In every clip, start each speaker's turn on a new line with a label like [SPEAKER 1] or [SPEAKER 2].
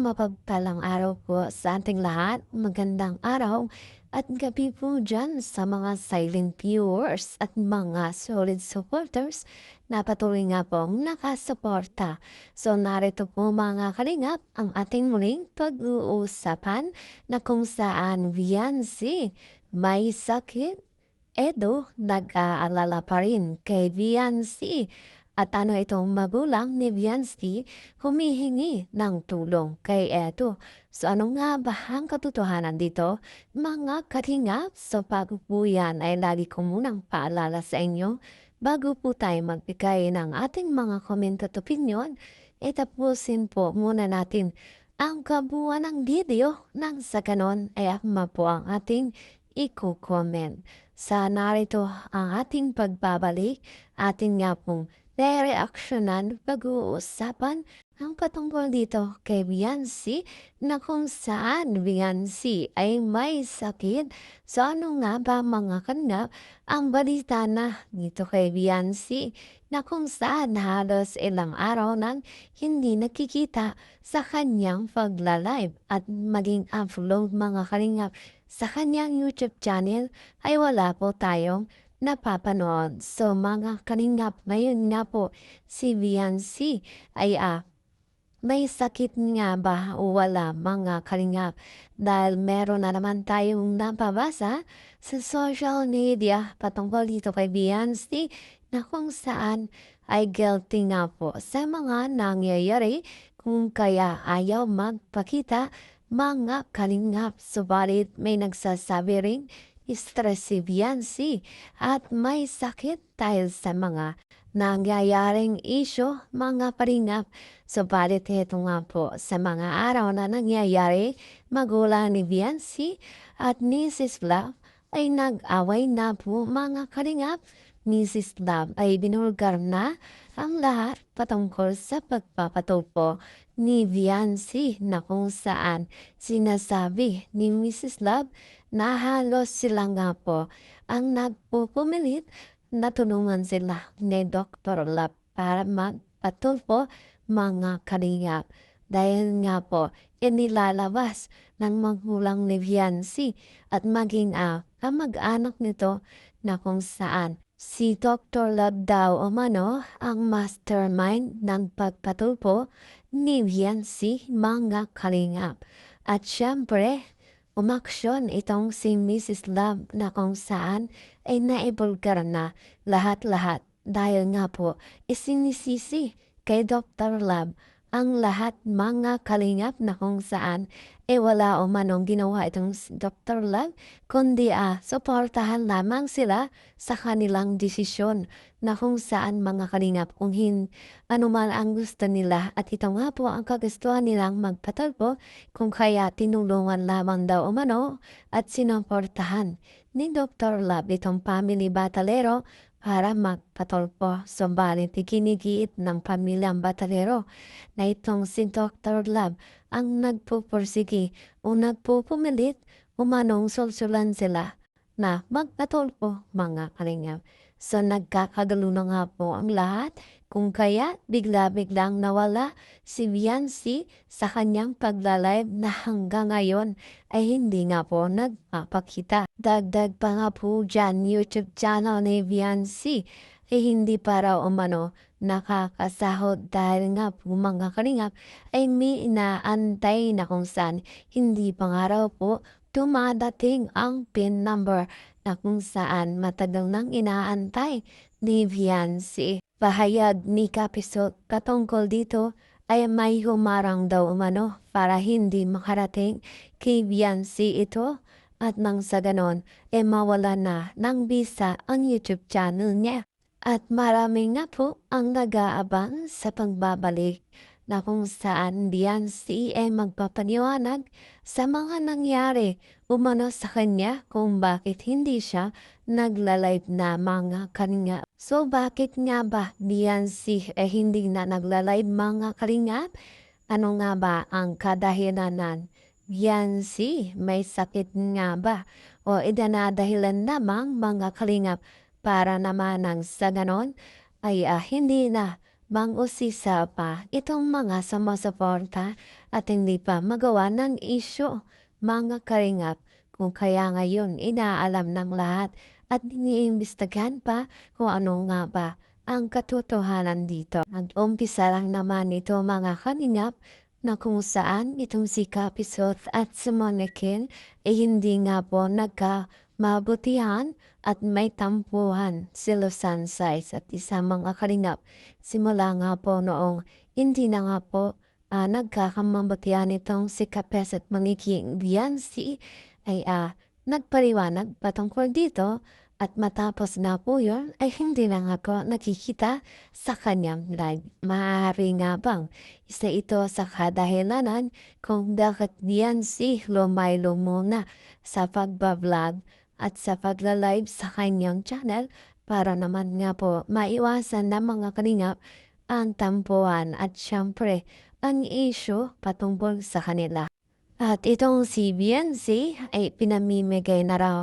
[SPEAKER 1] mapagpalang araw po sa ating lahat. Magandang araw at gabi po dyan sa mga silent viewers at mga solid supporters na patuloy nga pong nakasuporta. So narito po mga kalingap ang ating muling pag-uusapan na kung saan Viancy may sakit. Edo, nag-aalala pa rin kay Viancy at ano itong magulang ni Viancy humihingi ng tulong kay Edo. So ano nga ba ang katotohanan dito? Mga katingap, so bago po yan ay lagi ko munang paalala sa inyo bago po tayo magbigay ng ating mga komento at opinion, tapusin po muna natin ang kabuuan ng video nang sa ganon ay akma po ang ating i-comment. Sa narito ang ating pagbabalik, atin nga pong reaksyonan, pag-uusapan ang patungkol dito kay Viancy na kung saan Viancy ay may sakit. So ano nga ba mga kanap ang balita na dito kay Viancy na kung saan halos ilang araw nang hindi nakikita sa kanyang pagla-live at maging upload mga kalingap sa kanyang YouTube channel ay wala po tayong napapanood. So mga kalingap, ngayon nga po si Viancy ay may sakit nga ba o wala mga kalingap? Dahil meron na naman tayong napabasa sa social media patungkol dito kay Viancy na kung saan ay guilty nga po sa mga nangyayari kung kaya ayaw magpakita mga kalingap. Subalit may nagsasabi ring stress si Viancy at may sakit dahil sa mga nangyayaring isyo mga kalingap. Subalit ito nga po sa mga araw na nangyayari, magulang ni Viancy at Mrs. Love ay nag-away na po mga kalingap. Mrs. Love ay binulgar na ang lahat patungkol sa pagpapatulpo ni Viancy na kung saan sinasabi ni Mrs. Love na halos sila nga po ang nagpupumilit na tulungan sila ni Dr. Love para magpatulpo mga kalingap. Dahil nga po, inilalabas ng magulang ni Viancy at maging kamag-anak nito na kung saan si Dr. Love daw umano ang mastermind ng pagpatulpo ni Viancy mga kalingap. At syempre, umaksyon itong si Mrs. Love na kung saan ay naibulgar na lahat-lahat dahil nga po isinisisi kay Dr. Love ang lahat mga kalingap na kung saan wala o manong ginawa itong si Dr. Love kundi suportahan lamang sila sa kanilang desisyon na kung saan mga kalingap kung ano man ang gusto nila at ito nga po ang kagustuhan nilang magpatulpo kung kaya tinulungan lamang daw umano at sinuportahan ni Dr. Love itong family batalero para magpatulpo. Subalit ikinigiit ng pamilyang batalero na itong si Dr. Love ang nagpupursigi o nagpupumilit umanong sulsulan sila na magpatulpo mga kalingap. So nagkakagulo na nga po ang lahat kung kaya bigla-biglang nawala si Viancy sa kanyang pagla-live na hanggang ngayon ay hindi nga po nagpapakita. Dagdag pa nga po dyan YouTube channel ni Viancy hindi para umano nakakasahod dahil nga po mga kalingap ay may inaantay na kung saan hindi pa nga raw po dumadating ang PIN number na kung saan matagal nang inaantay ni Viancy. Pahayag ni Kapisot patungkol dito ay may humarang daw umano para hindi makarating kay Viancy ito at nang sa ganon mawala na ng visa ang YouTube channel niya. At marami nga po ang nag-aabang sa pagbabalik na kung saan Viancy magpapaniwanag sa mga nangyari umano sa kanya kung bakit hindi siya nagla-live na mga kalingap. So bakit nga ba Viancy hindi na nagla-live mga kalingap? Ano nga ba ang kadahilanan? Viancy, may sakit nga ba? O idanadahilan lamang mga kalingap para naman ang sa ganon ay hindi na mang-usisa pa itong mga sumusuporta at hindi pa magawa ng isyu. Mga Kalingap, kung kaya ngayon inaalam ng lahat at iniimbestigahan pa kung ano nga ba ang katotohanan dito. Nag-umpisa lang naman ito mga Kalingap na kung saan itong si Kapisot at si Monikin ay hindi nga po nagkamabutihan at may tampuhan sila Sansay at isa mga Kalingap. Simula nga po noong hindi na nga po nagkakamabutihan itong si Kapes at Maniking Biansi ay nagpaliwanag patungkol dito at matapos na po yun ay hindi na nga po nakikita sa kanyang live. Maaari nga bang isa ito sa kadahilanan kung bakit Biansi lumaylo muna sa pagbablog at sa pagla-live sa kanyang channel para naman nga po maiwasan ng mga Kalingap ang tampuan at syempre ang issue patungkol sa kanila. At itong si Biancy ay pinamimigay na raw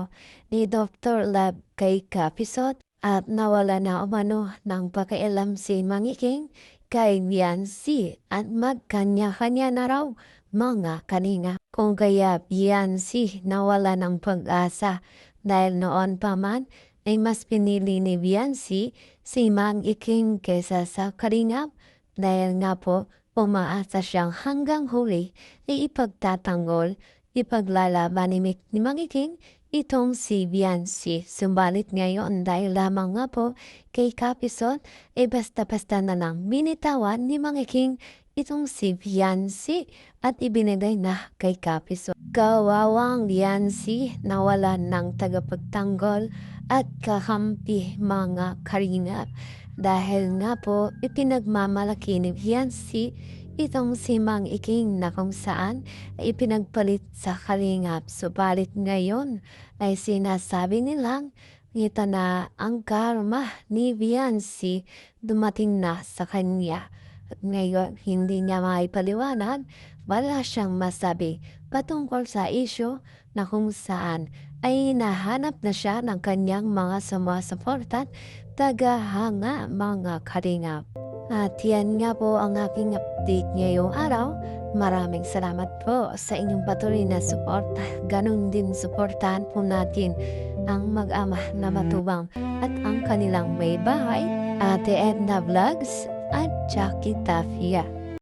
[SPEAKER 1] ni Dr. Lab kay Kapisot at nawala na umano ng pakialam si Mangiking kay Biancy at magkanya-kanya na raw mga kaninga. Kung kaya Biancy nawala ng pag-asa dahil noon pa man ay mas pinili ni Biancy si Mangiking kesa sa Kalingap dahil nga po umaasa siyang hanggang huli ay ipagtatanggol, ipaglalaban ni Mangiking itong si Biancy. Subalit ngayon dahil lamang nga po kay Kapisot ay basta-basta na lang binitawan ni Mangiking itong si Biancy at ibinigay na kay Kapisot. Kawawang Biancy nawalan ng tagapagtanggol at kakampi mga Kalingap. Dahil nga po ipinagmamalaki ni Biancy itong si Mangiking na kung saan ay ipinagpalit sa Kalingap. Subalit ngayon ay sinasabi nilang ito na ang karma ni Biancy dumating na sa kanya. At ngayon hindi niya maipaliwanag, wala siyang masabi patungkol sa isyo na kung saan ay nahanap na siya ng kanyang mga sumusuporta tagahanga mga Kalingap. At yan nga po ang aking update ngayong araw. Maraming salamat po sa inyong patuloy na suporta. Ganon din suportahan po natin ang mag-ama na matubang at ang kanilang may bahay, Ate Edna Vlogs at Jackie Tafia.